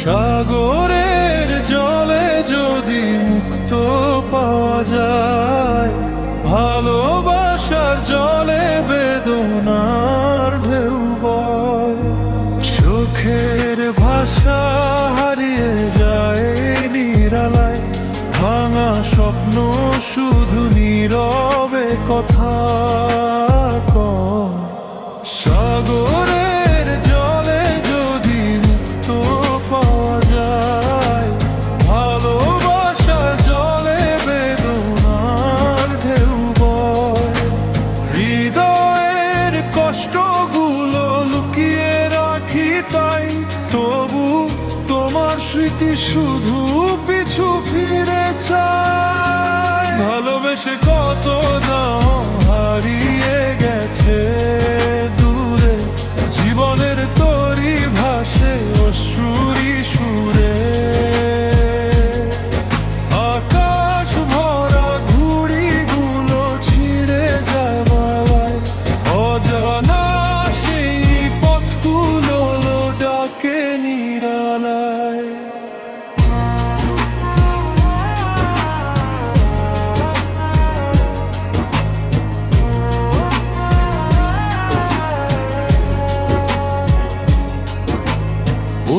সাগরের জলে যদি মুক্ত পাওয়া যায়, ভালোবাসার জলে বেদনার ঢেউ বয়। চোখের ভাষা হারিয়ে যায় নিরালায়, ভাঙা স্বপ্ন শুধু নীরবে কথা কয়। সাগরের জলে যদি মুক্ত পাওয়া যায়, ভালোবাসার জলে বেদনার ঢেউ বয়। হৃদয়ের কষ্টগুলো লুকিয়ে রাখি তাই, তবু তোমার স্মৃতি শুধু পিছু ফিরে চায়। ভালোবেসে কত দাম হারিয়ে গেছে দূরে, জীবনের তরি ভাসে অশ্রুরি সুরে। আকাশ ভরা ঘুড়িগুলো ছিঁড়ে যায় মালায়, অজানা সেই পথগুলো ডাকে নিরালায়।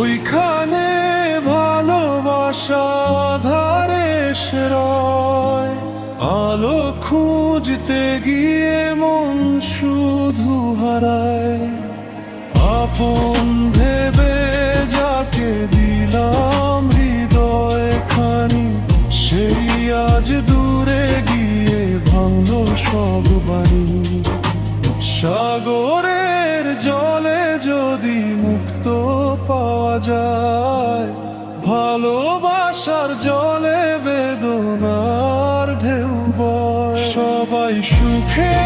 ওইখানে ভালোবাসা ধারে রয়, আলো খুঁজতে গিয়ে মন শুধু হারায়। আপন ভেবে যাকে দিলাম হৃদয় খানি, সেই আজ দূরে গিয়ে ভাঙলো সব বাণী। সাগরের জলে যদি মুক্ত পাওয়া যায়, ভালোবাসার জলে বেদনার ঢেউ বয়। সবাই সুখে